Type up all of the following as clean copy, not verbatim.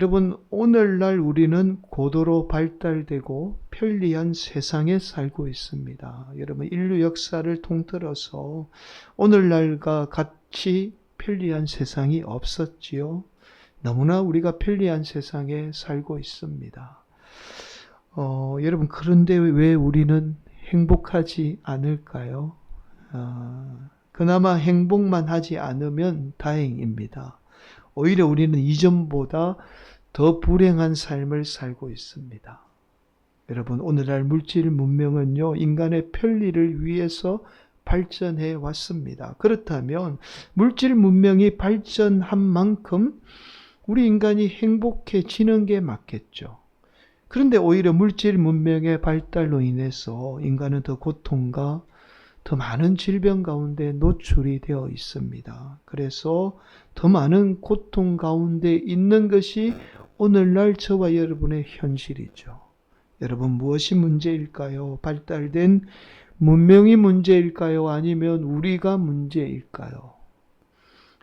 여러분, 오늘날 우리는 고도로 발달되고 편리한 세상에 살고 있습니다. 여러분, 인류 역사를 통틀어서 오늘날과 같이 편리한 세상이 없었지요. 너무나 우리가 편리한 세상에 살고 있습니다. 여러분, 그런데 왜 우리는 행복하지 않을까요? 그나마 행복만 하지 않으면 다행입니다. 오히려 우리는 이전보다 더 불행한 삶을 살고 있습니다. 여러분, 오늘날 물질 문명은요, 인간의 편리를 위해서 발전해 왔습니다. 그렇다면 물질 문명이 발전한 만큼 우리 인간이 행복해지는 게 맞겠죠. 그런데 오히려 물질 문명의 발달로 인해서 인간은 더 고통과 더 많은 질병 가운데 노출이 되어 있습니다. 그래서 더 많은 고통 가운데 있는 것이 오늘날 저와 여러분의 현실이죠. 여러분, 무엇이 문제일까요? 발달된 문명이 문제일까요? 아니면 우리가 문제일까요?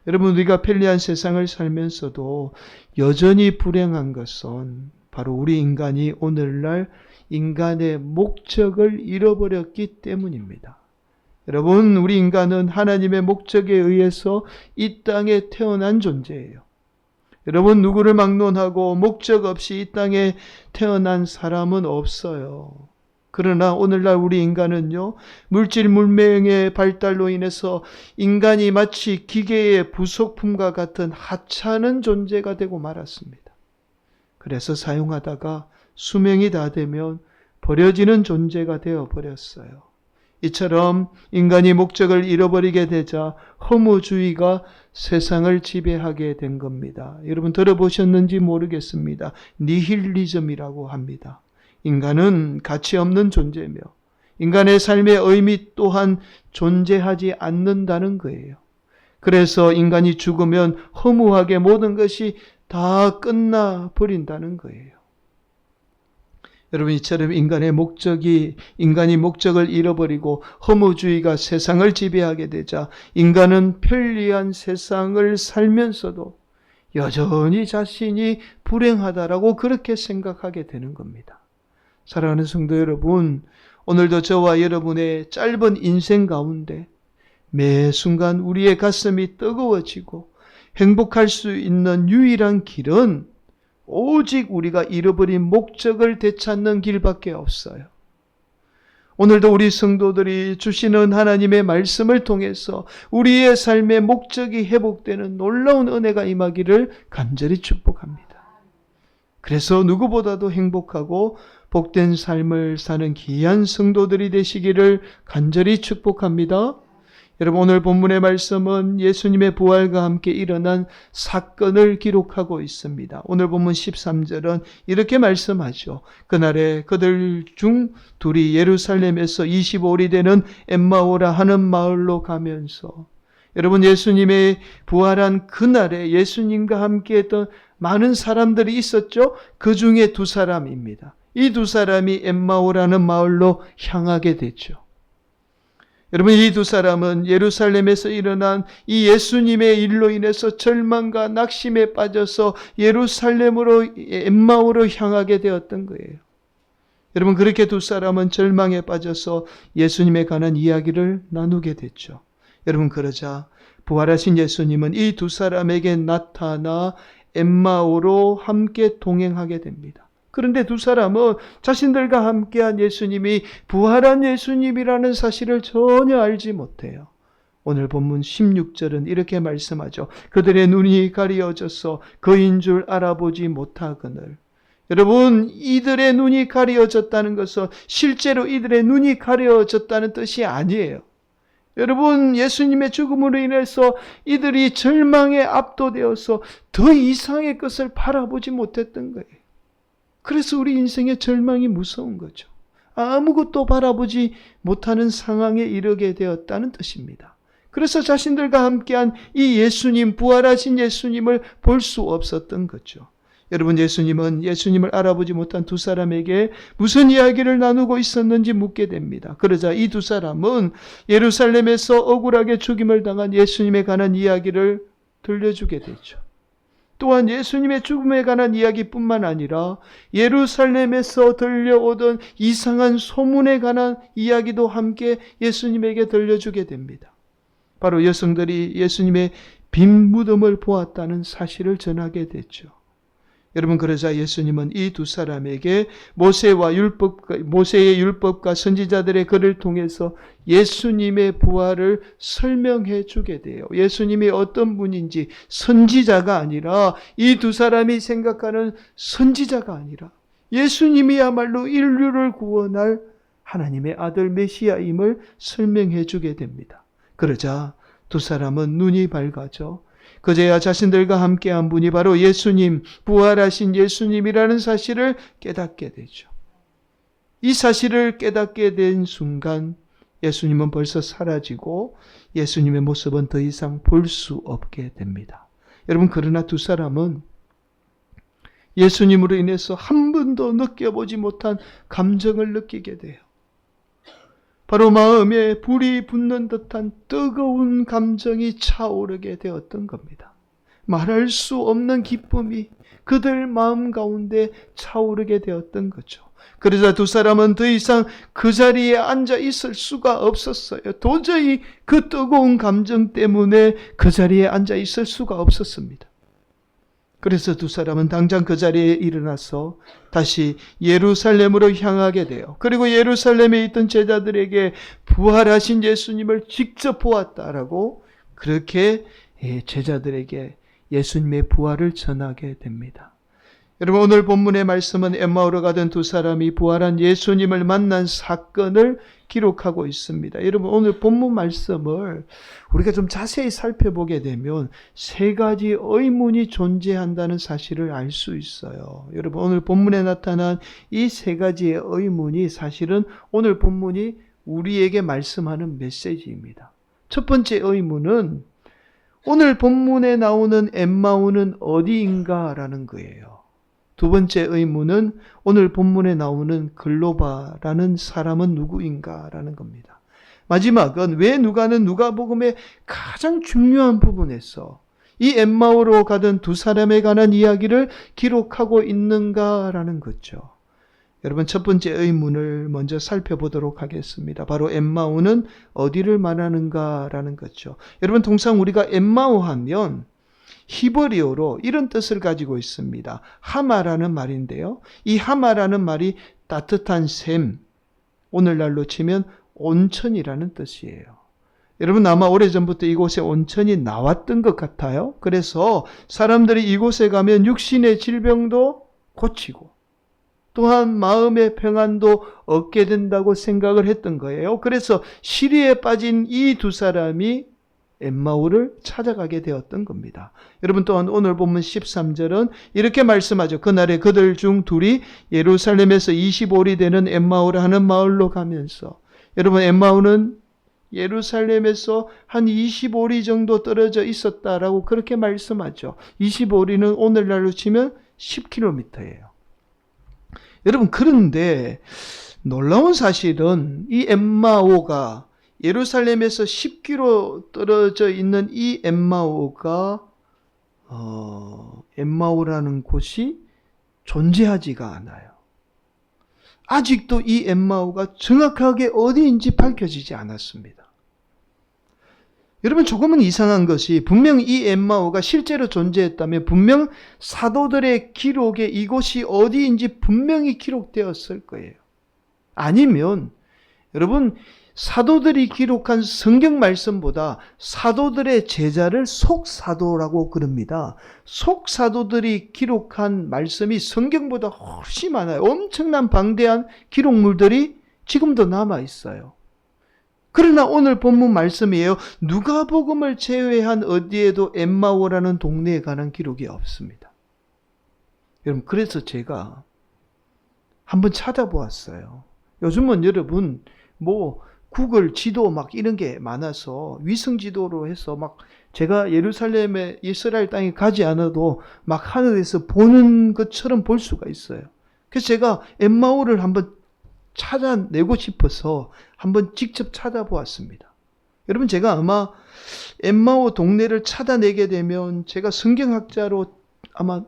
여러분, 우리가 편리한 세상을 살면서도 여전히 불행한 것은 바로 우리 인간이 오늘날 인간의 목적을 잃어버렸기 때문입니다. 여러분, 우리 인간은 하나님의 목적에 의해서 이 땅에 태어난 존재예요. 여러분, 누구를 막론하고 목적 없이 이 땅에 태어난 사람은 없어요. 그러나 오늘날 우리 인간은요, 물질 문명의 발달로 인해서 인간이 마치 기계의 부속품과 같은 하찮은 존재가 되고 말았습니다. 그래서 사용하다가 수명이 다 되면 버려지는 존재가 되어 버렸어요. 이처럼 인간이 목적을 잃어버리게 되자 허무주의가 세상을 지배하게 된 겁니다. 여러분, 들어보셨는지 모르겠습니다. 니힐리즘이라고 합니다. 인간은 가치 없는 존재며 인간의 삶의 의미 또한 존재하지 않는다는 거예요. 그래서 인간이 죽으면 허무하게 모든 것이 다 끝나버린다는 거예요. 여러분, 이처럼 인간이 목적을 잃어버리고 허무주의가 세상을 지배하게 되자 인간은 편리한 세상을 살면서도 여전히 자신이 불행하다라고 그렇게 생각하게 되는 겁니다. 사랑하는 성도 여러분, 오늘도 저와 여러분의 짧은 인생 가운데 매 순간 우리의 가슴이 뜨거워지고 행복할 수 있는 유일한 길은 오직 우리가 잃어버린 목적을 되찾는 길밖에 없어요. 오늘도 우리 성도들이 주시는 하나님의 말씀을 통해서 우리의 삶의 목적이 회복되는 놀라운 은혜가 임하기를 간절히 축복합니다. 그래서 누구보다도 행복하고 복된 삶을 사는 귀한 성도들이 되시기를 간절히 축복합니다. 여러분, 오늘 본문의 말씀은 예수님의 부활과 함께 일어난 사건을 기록하고 있습니다. 오늘 본문 13절은 이렇게 말씀하죠. 그날에 그들 중 둘이 예루살렘에서 25里되는 엠마오라 하는 마을로 가면서, 여러분, 예수님의 부활한 그날에 예수님과 함께 했던 많은 사람들이 있었죠. 그 중에 두 사람입니다. 이 두 사람이 엠마오라는 마을로 향하게 됐죠. 여러분, 이 두 사람은 예루살렘에서 일어난 이 예수님의 일로 인해서 절망과 낙심에 빠져서 예루살렘으로 엠마오로 향하게 되었던 거예요. 여러분, 그렇게 두 사람은 절망에 빠져서 예수님에 관한 이야기를 나누게 됐죠. 여러분, 그러자 부활하신 예수님은 이 두 사람에게 나타나 엠마오로 함께 동행하게 됩니다. 그런데 두 사람은 자신들과 함께한 예수님이 부활한 예수님이라는 사실을 전혀 알지 못해요. 오늘 본문 16절은 이렇게 말씀하죠. 그들의 눈이 가려져서 그인 줄 알아보지 못하거늘. 여러분, 이들의 눈이 가려졌다는 것은 실제로 이들의 눈이 가려졌다는 뜻이 아니에요. 여러분, 예수님의 죽음으로 인해서 이들이 절망에 압도되어서 더 이상의 것을 바라보지 못했던 거예요. 그래서 우리 인생의 절망이 무서운 거죠. 아무것도 바라보지 못하는 상황에 이르게 되었다는 뜻입니다. 그래서 자신들과 함께한 이 예수님, 부활하신 예수님을 볼 수 없었던 거죠. 여러분, 예수님을 알아보지 못한 두 사람에게 무슨 이야기를 나누고 있었는지 묻게 됩니다. 그러자 이 두 사람은 예루살렘에서 억울하게 죽임을 당한 예수님에 관한 이야기를 들려주게 되죠. 또한 예수님의 죽음에 관한 이야기뿐만 아니라 예루살렘에서 들려오던 이상한 소문에 관한 이야기도 함께 예수님에게 들려주게 됩니다. 바로 여성들이 예수님의 빈 무덤을 보았다는 사실을 전하게 됐죠. 여러분, 그러자 예수님은 이 두 사람에게 모세의 율법과 선지자들의 글을 통해서 예수님의 부활을 설명해 주게 돼요. 예수님이 어떤 분인지, 선지자가 아니라, 이 두 사람이 생각하는 선지자가 아니라 예수님이야말로 인류를 구원할 하나님의 아들 메시아임을 설명해 주게 됩니다. 그러자 두 사람은 눈이 밝아져 그제야 자신들과 함께한 분이 바로 예수님, 부활하신 예수님이라는 사실을 깨닫게 되죠. 이 사실을 깨닫게 된 순간 예수님은 벌써 사라지고 예수님의 모습은 더 이상 볼 수 없게 됩니다. 여러분, 그러나 두 사람은 예수님으로 인해서 한 번도 느껴보지 못한 감정을 느끼게 돼요. 바로 마음에 불이 붙는 듯한 뜨거운 감정이 차오르게 되었던 겁니다. 말할 수 없는 기쁨이 그들 마음 가운데 차오르게 되었던 거죠. 그러자 두 사람은 더 이상 그 자리에 앉아 있을 수가 없었어요. 도저히 그 뜨거운 감정 때문에 그 자리에 앉아 있을 수가 없었습니다. 그래서 두 사람은 당장 그 자리에 일어나서 다시 예루살렘으로 향하게 돼요. 그리고 예루살렘에 있던 제자들에게 부활하신 예수님을 직접 보았다라고 그렇게 제자들에게 예수님의 부활을 전하게 됩니다. 여러분, 오늘 본문의 말씀은 엠마오로 가던 두 사람이 부활한 예수님을 만난 사건을 기록하고 있습니다. 여러분, 오늘 본문 말씀을 우리가 좀 자세히 살펴보게 되면 세 가지 의문이 존재한다는 사실을 알 수 있어요. 여러분, 오늘 본문에 나타난 이 세 가지의 의문이 사실은 오늘 본문이 우리에게 말씀하는 메시지입니다. 첫 번째 의문은 오늘 본문에 나오는 엠마오는 어디인가라는 거예요. 두 번째 의문은 오늘 본문에 나오는 글로바라는 사람은 누구인가라는 겁니다. 마지막은 왜 누가는 누가복음의 가장 중요한 부분에서 이 엠마오로 가던 두 사람에 관한 이야기를 기록하고 있는가라는 거죠. 여러분, 첫 번째 의문을 먼저 살펴보도록 하겠습니다. 바로 엠마오는 어디를 말하는가라는 거죠. 여러분, 통상 우리가 엠마오 하면 히브리어로 이런 뜻을 가지고 있습니다. 하마라는 말인데요. 이 하마라는 말이 따뜻한 샘, 오늘날로 치면 온천이라는 뜻이에요. 여러분, 아마 오래전부터 이곳에 온천이 나왔던 것 같아요. 그래서 사람들이 이곳에 가면 육신의 질병도 고치고 또한 마음의 평안도 얻게 된다고 생각을 했던 거예요. 그래서 시리에 빠진 이 두 사람이 엠마오를 찾아가게 되었던 겁니다. 여러분, 또한 오늘 본문 13절은 이렇게 말씀하죠. 그날에 그들 중 둘이 예루살렘에서 25리 되는 엠마오를 하는 마을로 가면서, 여러분, 엠마오는 예루살렘에서 한 25리 정도 떨어져 있었다라고 그렇게 말씀하죠. 25리는 오늘날로 치면 10km예요. 여러분, 그런데 놀라운 사실은 이 엠마오가 예루살렘에서 10km 떨어져 있는 이 엠마오가 엠마오라는 곳이 존재하지가 않아요. 아직도 이 엠마오가 정확하게 어디인지 밝혀지지 않았습니다. 여러분, 조금은 이상한 것이 분명 이 엠마오가 실제로 존재했다면 분명 사도들의 기록에 이곳이 어디인지 분명히 기록되었을 거예요. 아니면 여러분, 사도들이 기록한 성경 말씀보다 사도들의 제자를 속사도라고 그럽니다. 속사도들이 기록한 말씀이 성경보다 훨씬 많아요. 엄청난 방대한 기록물들이 지금도 남아 있어요. 그러나 오늘 본문 말씀이에요. 누가복음을 제외한 어디에도 엠마오라는 동네에 관한 기록이 없습니다. 여러분, 그래서 제가 한번 찾아보았어요. 요즘은 여러분 구글 지도 막 이런 게 많아서 위성 지도로 해서 막 제가 예루살렘에 이스라엘 땅에 가지 않아도 막 하늘에서 보는 것처럼 볼 수가 있어요. 그래서 제가 엠마오를 한번 찾아내고 싶어서 한번 직접 찾아보았습니다. 여러분, 제가 아마 엠마오 동네를 찾아내게 되면 제가 성경학자로 아마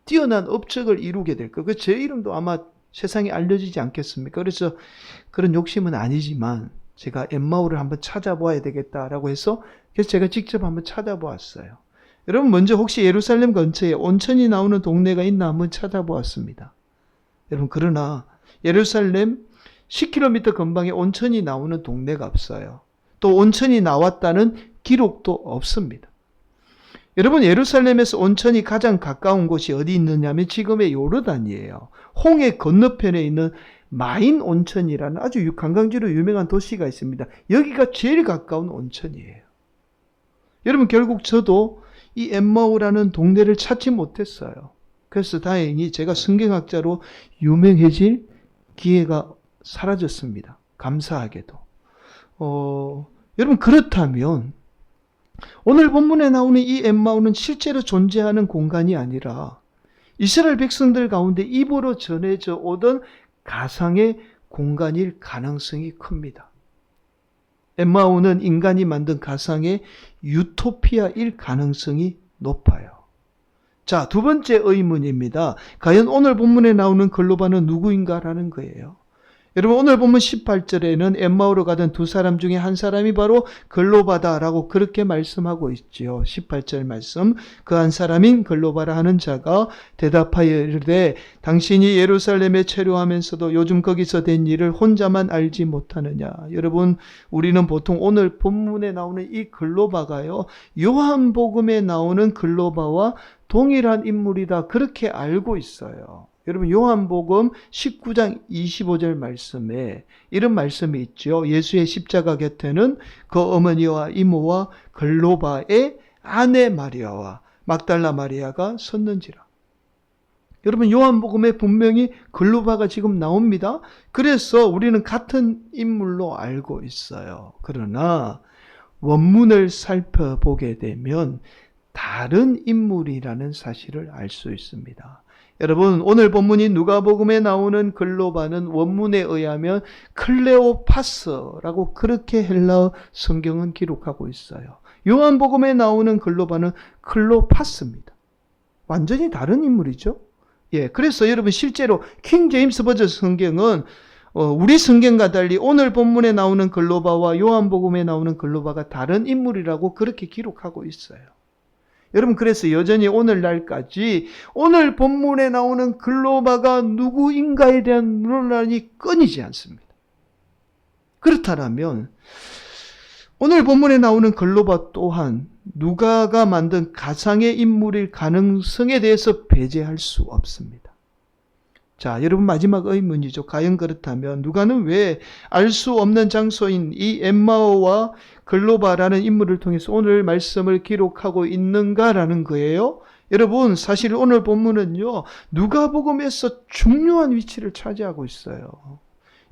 뛰어난 업적을 이루게 될 거예요. 제 이름도 아마 세상에 알려지지 않겠습니까? 그래서 그런 욕심은 아니지만 제가 엠마오를 한번 찾아봐야 되겠다라고 해서 그래서 제가 직접 한번 찾아보았어요. 여러분 먼저 혹시 예루살렘 근처에 온천이 나오는 동네가 있나 한번 찾아보았습니다. 여러분 그러나 예루살렘 10km 근방에 온천이 나오는 동네가 없어요. 또 온천이 나왔다는 기록도 없습니다. 여러분 예루살렘에서 온천이 가장 가까운 곳이 어디 있느냐면 지금의 요르단이에요. 홍해 건너편에 있는 마인 온천이라는 아주 관광지로 유명한 도시가 있습니다. 여기가 제일 가까운 온천이에요. 여러분 결국 저도 이 엠마오라는 동네를 찾지 못했어요. 그래서 다행히 제가 성경학자로 유명해질 기회가 사라졌습니다. 감사하게도. 여러분 그렇다면 오늘 본문에 나오는 이 엠마오는 실제로 존재하는 공간이 아니라 이스라엘 백성들 가운데 입으로 전해져 오던 가상의 공간일 가능성이 큽니다. 엠마오는 인간이 만든 가상의 유토피아일 가능성이 높아요. 자, 두 번째 의문입니다. 과연 오늘 본문에 나오는 글로바는 누구인가라는 거예요. 여러분 오늘 본문 18절에는 엠마오로 가던 두 사람 중에 한 사람이 바로 글로바다라고 그렇게 말씀하고 있지요. 18절 말씀. 그 한 사람인 글로바라 하는 자가 대답하여 이르되 당신이 예루살렘에 체류하면서도 요즘 거기서 된 일을 혼자만 알지 못하느냐. 여러분 우리는 보통 오늘 본문에 나오는 이 글로바가요. 요한복음에 나오는 글로바와 동일한 인물이다 그렇게 알고 있어요. 여러분 요한복음 19장 25절 말씀에 이런 말씀이 있죠. 예수의 십자가 곁에는 그 어머니와 이모와 글로바의 아내 마리아와 막달라 마리아가 섰는지라. 여러분 요한복음에 분명히 글로바가 지금 나옵니다. 그래서 우리는 같은 인물로 알고 있어요. 그러나 원문을 살펴보게 되면 다른 인물이라는 사실을 알 수 있습니다. 여러분 오늘 본문이 누가복음에 나오는 글로바는 원문에 의하면 클레오파스라고 그렇게 헬라어 성경은 기록하고 있어요. 요한복음에 나오는 글로바는 클로파스입니다. 완전히 다른 인물이죠. 예, 그래서 여러분 실제로 킹 제임스 버전 성경은 우리 성경과 달리 오늘 본문에 나오는 글로바와 요한복음에 나오는 글로바가 다른 인물이라고 그렇게 기록하고 있어요. 여러분 그래서 여전히 오늘날까지 오늘 본문에 나오는 글로바가 누구인가에 대한 논란이 끊이지 않습니다. 그렇다면 오늘 본문에 나오는 글로바 또한 누가가 만든 가상의 인물일 가능성에 대해서 배제할 수 없습니다. 자, 여러분 마지막 의문이죠. 과연 그렇다면 누가는 왜 알 수 없는 장소인 이 엠마오와 글로바라는 인물을 통해서 오늘 말씀을 기록하고 있는가라는 거예요. 여러분 사실 오늘 본문은요. 누가복음에서 중요한 위치를 차지하고 있어요.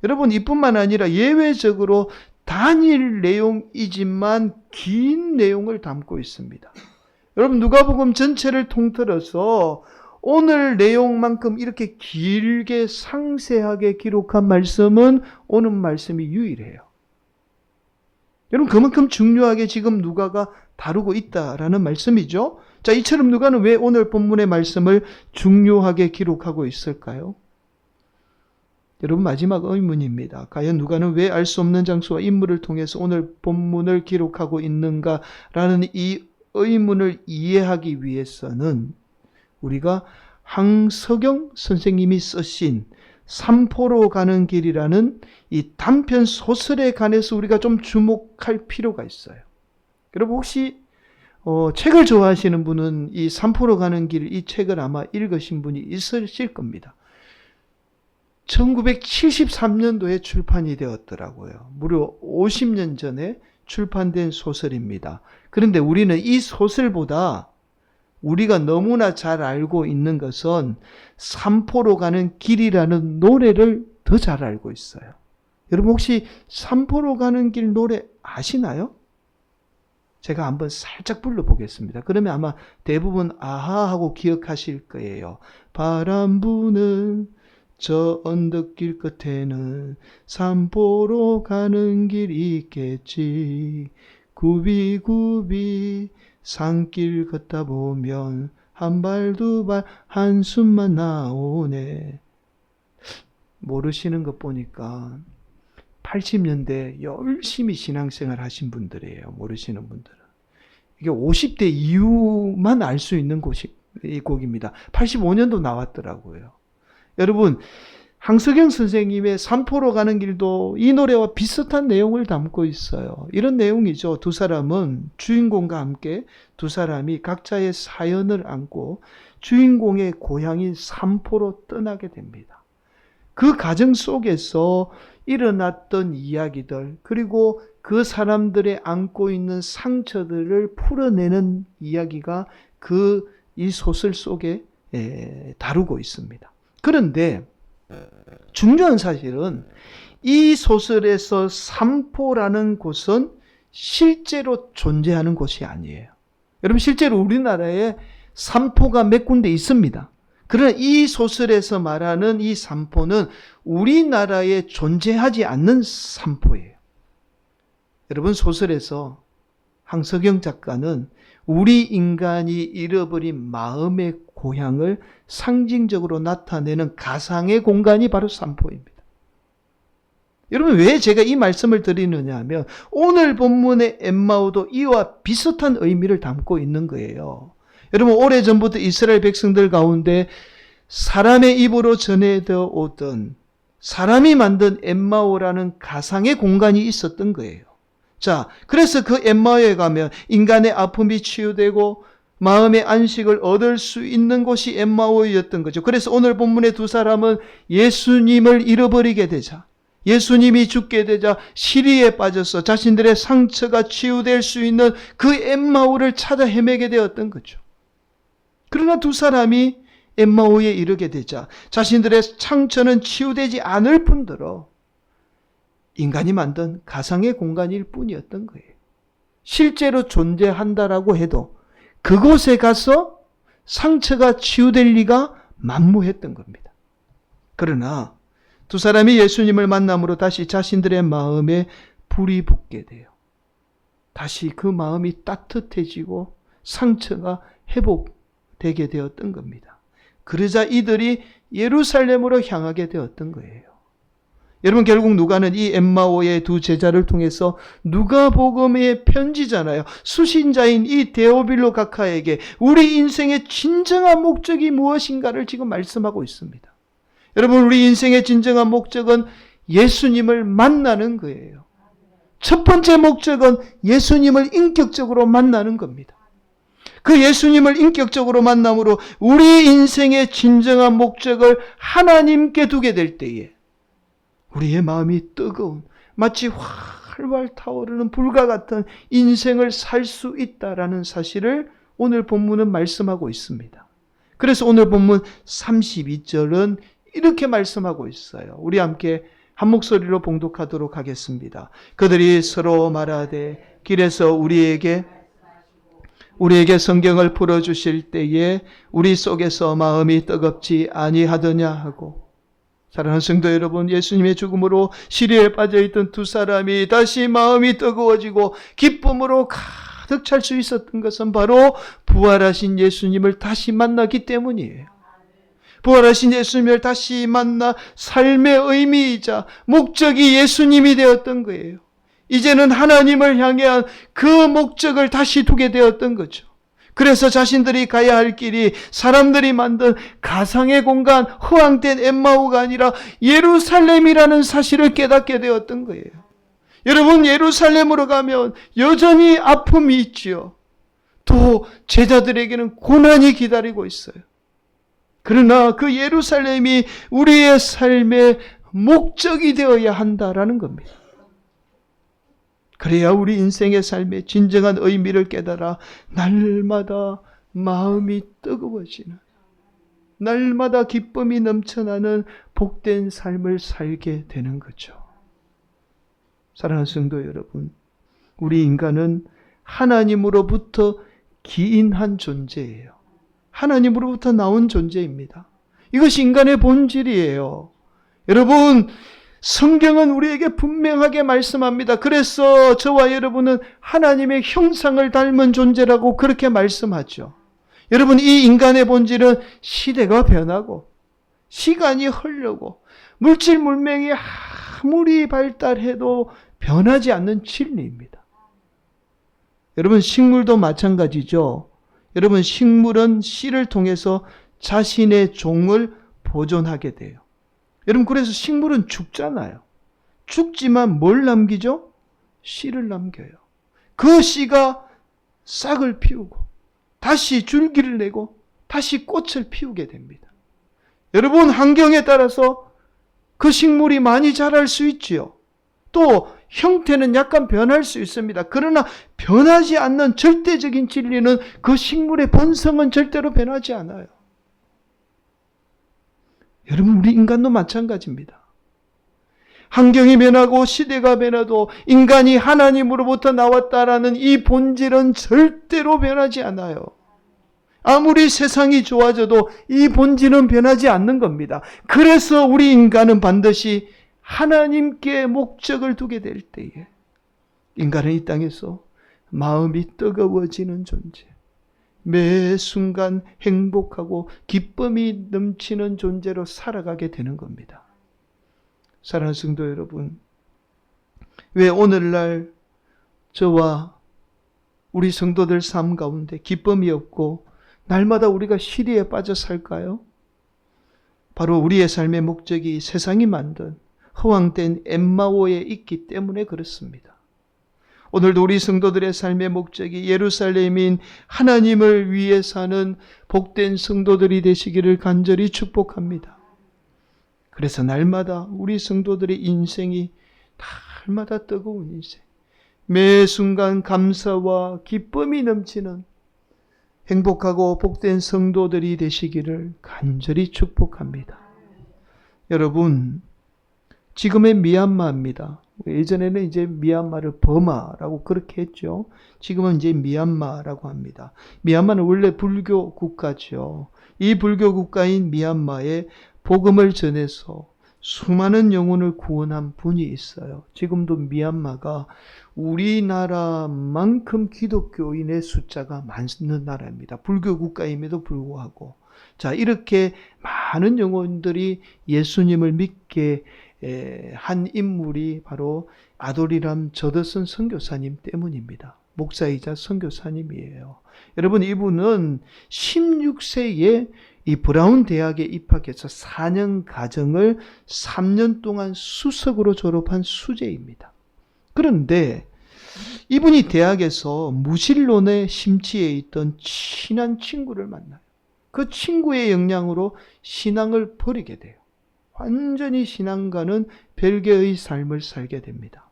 여러분 이뿐만 아니라 예외적으로 단일 내용이지만 긴 내용을 담고 있습니다. 여러분 누가복음 전체를 통틀어서 오늘 내용만큼 이렇게 길게 상세하게 기록한 말씀은 오늘 말씀이 유일해요. 여러분 그만큼 중요하게 지금 누가가 다루고 있다라는 말씀이죠. 자, 이처럼 누가는 왜 오늘 본문의 말씀을 중요하게 기록하고 있을까요? 여러분 마지막 의문입니다. 과연 누가는 왜 알 수 없는 장소와 인물을 통해서 오늘 본문을 기록하고 있는가라는 이 의문을 이해하기 위해서는 우리가 황석영 선생님이 쓰신 삼포로 가는 길이라는 이 단편 소설에 관해서 우리가 좀 주목할 필요가 있어요. 여러분 혹시 책을 좋아하시는 분은 이 삼포로 가는 길 이 책을 아마 읽으신 분이 있으실 겁니다. 1973년도에 출판이 되었더라고요. 무려 50년 전에 출판된 소설입니다. 그런데 우리는 이 소설보다 우리가 너무나 잘 알고 있는 것은 삼포로 가는 길이라는 노래를 더 잘 알고 있어요. 여러분 혹시 삼포로 가는 길 노래 아시나요? 제가 한번 살짝 불러보겠습니다. 그러면 아마 대부분 아하 하고 기억하실 거예요. 바람 부는 저 언덕길 끝에는 삼포로 가는 길이 있겠지. 굽이굽이 산길 걷다 보면 한 발 두 발 한숨만 나오네. 모르시는 것 보니까 80년대 열심히 신앙생활 하신 분들이에요. 모르시는 분들은. 이게 50대 이후만 알 수 있는 이 곡입니다. 85년도 나왔더라고요. 여러분, 황석영 선생님의 산포로 가는 길도 이 노래와 비슷한 내용을 담고 있어요. 이런 내용이죠. 두 사람은 주인공과 함께 두 사람이 각자의 사연을 안고 주인공의 고향인 산포로 떠나게 됩니다. 그 과정 속에서 일어났던 이야기들, 그리고 그 사람들의 안고 있는 상처들을 풀어내는 이야기가 이 소설 속에 다루고 있습니다. 그런데 중요한 사실은 이 소설에서 산포라는 곳은 실제로 존재하는 곳이 아니에요. 여러분, 실제로 우리나라에 산포가 몇 군데 있습니다. 그러나 이 소설에서 말하는 이 산포는 우리나라에 존재하지 않는 산포예요. 여러분, 소설에서 황석영 작가는 우리 인간이 잃어버린 마음의 고향을 상징적으로 나타내는 가상의 공간이 바로 산포입니다. 여러분, 왜 제가 이 말씀을 드리느냐 하면 오늘 본문의 엠마오도 이와 비슷한 의미를 담고 있는 거예요. 여러분, 오래전부터 이스라엘 백성들 가운데 사람의 입으로 전해져 오던 사람이 만든 엠마오라는 가상의 공간이 있었던 거예요. 자, 그래서 그 엠마오에 가면 인간의 아픔이 치유되고 마음의 안식을 얻을 수 있는 곳이 엠마오였던 거죠. 그래서 오늘 본문의 두 사람은 예수님을 잃어버리게 되자, 예수님이 죽게 되자 시리에 빠져서 자신들의 상처가 치유될 수 있는 그 엠마오를 찾아 헤매게 되었던 거죠. 그러나 두 사람이 엠마오에 이르게 되자 자신들의 상처는 치유되지 않을 뿐더러 인간이 만든 가상의 공간일 뿐이었던 거예요. 실제로 존재한다라고 해도 그곳에 가서 상처가 치유될 리가 만무했던 겁니다. 그러나 두 사람이 예수님을 만남으로 다시 자신들의 마음에 불이 붙게 돼요. 다시 그 마음이 따뜻해지고 상처가 회복되게 되었던 겁니다. 그러자 이들이 예루살렘으로 향하게 되었던 거예요. 여러분, 결국 누가는 이 엠마오의 두 제자를 통해서 누가복음의 편지잖아요. 수신자인 이 데오빌로 각하에게 우리 인생의 진정한 목적이 무엇인가를 지금 말씀하고 있습니다. 여러분, 우리 인생의 진정한 목적은 예수님을 만나는 거예요. 첫 번째 목적은 예수님을 인격적으로 만나는 겁니다. 그 예수님을 인격적으로 만남으로 우리 인생의 진정한 목적을 하나님께 두게 될 때에 우리의 마음이 뜨거운, 마치 활활 타오르는 불과 같은 인생을 살 수 있다라는 사실을 오늘 본문은 말씀하고 있습니다. 그래서 오늘 본문 32절은 이렇게 말씀하고 있어요. 우리 함께 한 목소리로 봉독하도록 하겠습니다. 그들이 서로 말하되 길에서 우리에게 성경을 풀어주실 때에 우리 속에서 마음이 뜨겁지 아니하더냐 하고, 사랑하는 성도 여러분, 예수님의 죽음으로 시리에 빠져있던 두 사람이 다시 마음이 뜨거워지고 기쁨으로 가득 찰 수 있었던 것은 바로 부활하신 예수님을 다시 만나기 때문이에요. 부활하신 예수님을 다시 만나 삶의 의미이자 목적이 예수님이 되었던 거예요. 이제는 하나님을 향한 그 목적을 다시 두게 되었던 거죠. 그래서 자신들이 가야 할 길이 사람들이 만든 가상의 공간, 허황된 엠마오가 아니라 예루살렘이라는 사실을 깨닫게 되었던 거예요. 여러분, 예루살렘으로 가면 여전히 아픔이 있지요. 또 제자들에게는 고난이 기다리고 있어요. 그러나 그 예루살렘이 우리의 삶의 목적이 되어야 한다라는 겁니다. 그래야 우리 인생의 삶의 진정한 의미를 깨달아 날마다 마음이 뜨거워지는, 날마다 기쁨이 넘쳐나는 복된 삶을 살게 되는 거죠. 사랑하는 성도 여러분, 우리 인간은 하나님으로부터 기인한 존재예요. 하나님으로부터 나온 존재입니다. 이것이 인간의 본질이에요. 여러분, 성경은 우리에게 분명하게 말씀합니다. 그래서 저와 여러분은 하나님의 형상을 닮은 존재라고 그렇게 말씀하죠. 여러분, 이 인간의 본질은 시대가 변하고 시간이 흐르고 물질 문명이 아무리 발달해도 변하지 않는 진리입니다. 여러분, 식물도 마찬가지죠. 여러분, 식물은 씨를 통해서 자신의 종을 보존하게 돼요. 여러분, 그래서 식물은 죽잖아요. 죽지만 뭘 남기죠? 씨를 남겨요. 그 씨가 싹을 피우고 다시 줄기를 내고 다시 꽃을 피우게 됩니다. 여러분, 환경에 따라서 그 식물이 많이 자랄 수 있지요. 또 형태는 약간 변할 수 있습니다. 그러나 변하지 않는 절대적인 진리는 그 식물의 본성은 절대로 변하지 않아요. 여러분, 우리 인간도 마찬가지입니다. 환경이 변하고 시대가 변해도 인간이 하나님으로부터 나왔다라는 이 본질은 절대로 변하지 않아요. 아무리 세상이 좋아져도 이 본질은 변하지 않는 겁니다. 그래서 우리 인간은 반드시 하나님께 목적을 두게 될 때에 인간은 이 땅에서 마음이 뜨거워지는 존재, 매 순간 행복하고 기쁨이 넘치는 존재로 살아가게 되는 겁니다. 사랑하는 성도 여러분, 왜 오늘날 저와 우리 성도들 삶 가운데 기쁨이 없고 날마다 우리가 시리에 빠져 살까요? 바로 우리의 삶의 목적이 세상이 만든 허황된 엠마오에 있기 때문에 그렇습니다. 오늘도 우리 성도들의 삶의 목적이 예루살렘인 하나님을 위해 사는 복된 성도들이 되시기를 간절히 축복합니다. 그래서 날마다 우리 성도들의 인생이 날마다 뜨거운 인생, 매 순간 감사와 기쁨이 넘치는 행복하고 복된 성도들이 되시기를 간절히 축복합니다. 여러분, 지금의 미얀마입니다. 예전에는 이제 미얀마를 버마라고 그렇게 했죠. 지금은 이제 미얀마라고 합니다. 미얀마는 원래 불교 국가죠. 이 불교 국가인 미얀마에 복음을 전해서 수많은 영혼을 구원한 분이 있어요. 지금도 미얀마가 우리나라만큼 기독교인의 숫자가 많은 나라입니다. 불교 국가임에도 불구하고. 자, 이렇게 많은 영혼들이 예수님을 믿게 한 인물이 바로 아도리람 저더슨 선교사님 때문입니다. 목사이자 선교사님이에요. 여러분, 이분은 16세에 이 브라운 대학에 입학해서 4년 과정을 3년 동안 수석으로 졸업한 수재입니다. 그런데 이분이 대학에서 무신론에 심취해 있던 친한 친구를 만나요. 그 친구의 영향으로 신앙을 버리게 돼요. 완전히 신앙과는 별개의 삶을 살게 됩니다.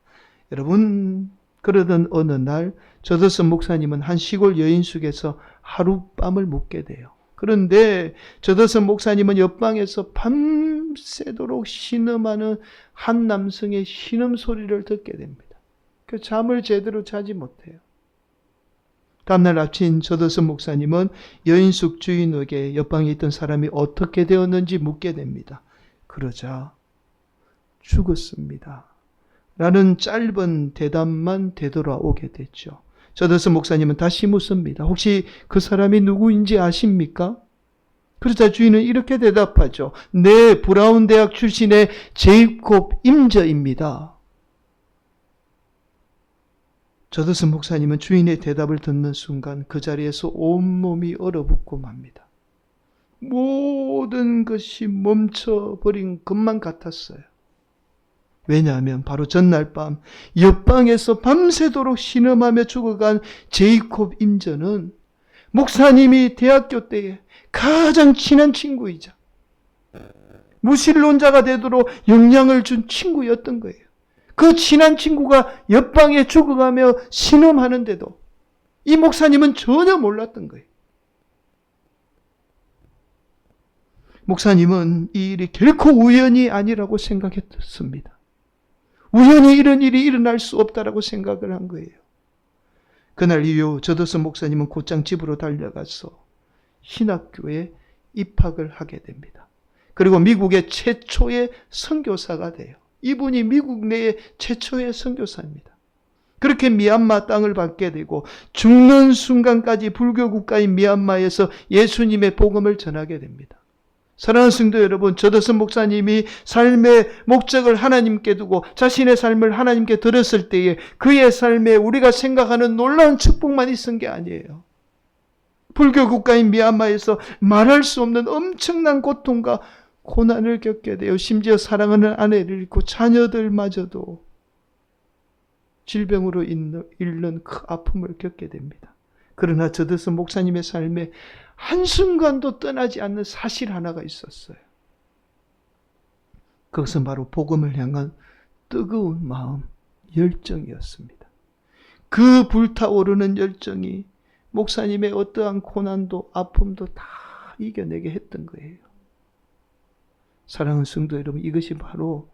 여러분, 그러던 어느 날 저더슨 목사님은 한 시골 여인숙에서 하룻밤을 묵게 돼요. 그런데 저더슨 목사님은 옆방에서 밤새도록 신음하는 한 남성의 신음소리를 듣게 됩니다. 그 잠을 제대로 자지 못해요. 다음날 아침 저더슨 목사님은 여인숙 주인에게 옆방에 있던 사람이 어떻게 되었는지 묻게 됩니다. 그러자 죽었습니다. 라는 짧은 대답만 되돌아오게 됐죠. 저더슨 목사님은 다시 묻습니다. 혹시 그 사람이 누구인지 아십니까? 그러자 주인은 이렇게 대답하죠. 네, 브라운 대학 출신의 제이콥 임저입니다. 저더슨 목사님은 주인의 대답을 듣는 순간 그 자리에서 온몸이 얼어붙고 맙니다. 모든 것이 멈춰버린 것만 같았어요. 왜냐하면 바로 전날 밤 옆방에서 밤새도록 신음하며 죽어간 제이콥 임저는 목사님이 대학교 때에 가장 친한 친구이자 무신론자가 되도록 영향을 준 친구였던 거예요. 그 친한 친구가 옆방에 죽어가며 신음하는데도 이 목사님은 전혀 몰랐던 거예요. 목사님은 이 일이 결코 우연이 아니라고 생각했습니다. 우연히 이런 일이 일어날 수 없다라고 생각을 한 거예요. 그날 이후 저더슨 목사님은 곧장 집으로 달려가서 신학교에 입학을 하게 됩니다. 그리고 미국의 최초의 선교사가 돼요. 이분이 미국 내의 최초의 선교사입니다. 그렇게 미얀마 땅을 받게 되고 죽는 순간까지 불교 국가인 미얀마에서 예수님의 복음을 전하게 됩니다. 사랑하는 성도 여러분, 조더슨 목사님이 삶의 목적을 하나님께 두고 자신의 삶을 하나님께 드렸을 때에 그의 삶에 우리가 생각하는 놀라운 축복만 있은 게 아니에요. 불교 국가인 미얀마에서 말할 수 없는 엄청난 고통과 고난을 겪게 돼요. 심지어 사랑하는 아내를 잃고 자녀들마저도 질병으로 잃는 그 아픔을 겪게 됩니다. 그러나 조더슨 목사님의 삶에 한순간도 떠나지 않는 사실 하나가 있었어요. 그것은 바로 복음을 향한 뜨거운 마음, 열정이었습니다. 그 불타오르는 열정이 목사님의 어떠한 고난도 아픔도 다 이겨내게 했던 거예요. 사랑하는 성도 여러분, 이것이 바로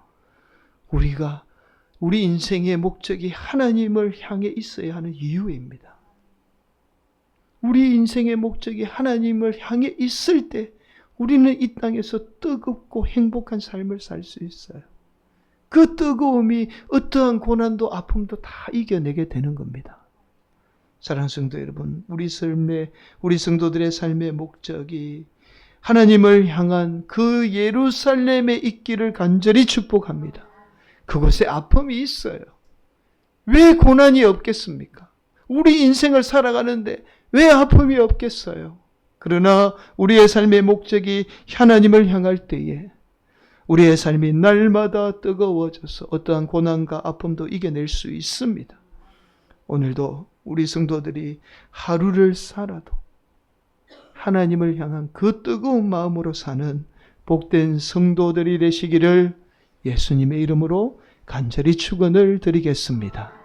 우리 인생의 목적이 하나님을 향해 있어야 하는 이유입니다. 우리 인생의 목적이 하나님을 향해 있을 때 우리는 이 땅에서 뜨겁고 행복한 삶을 살 수 있어요. 그 뜨거움이 어떠한 고난도 아픔도 다 이겨내게 되는 겁니다. 사랑하는 성도 여러분, 우리 성도들의 삶의 목적이 하나님을 향한 그 예루살렘에 있기를 간절히 축복합니다. 그곳에 아픔이 있어요. 왜 고난이 없겠습니까? 우리 인생을 살아가는데 왜 아픔이 없겠어요? 그러나 우리의 삶의 목적이 하나님을 향할 때에 우리의 삶이 날마다 뜨거워져서 어떠한 고난과 아픔도 이겨낼 수 있습니다. 오늘도 우리 성도들이 하루를 살아도 하나님을 향한 그 뜨거운 마음으로 사는 복된 성도들이 되시기를 예수님의 이름으로 간절히 축원을 드리겠습니다.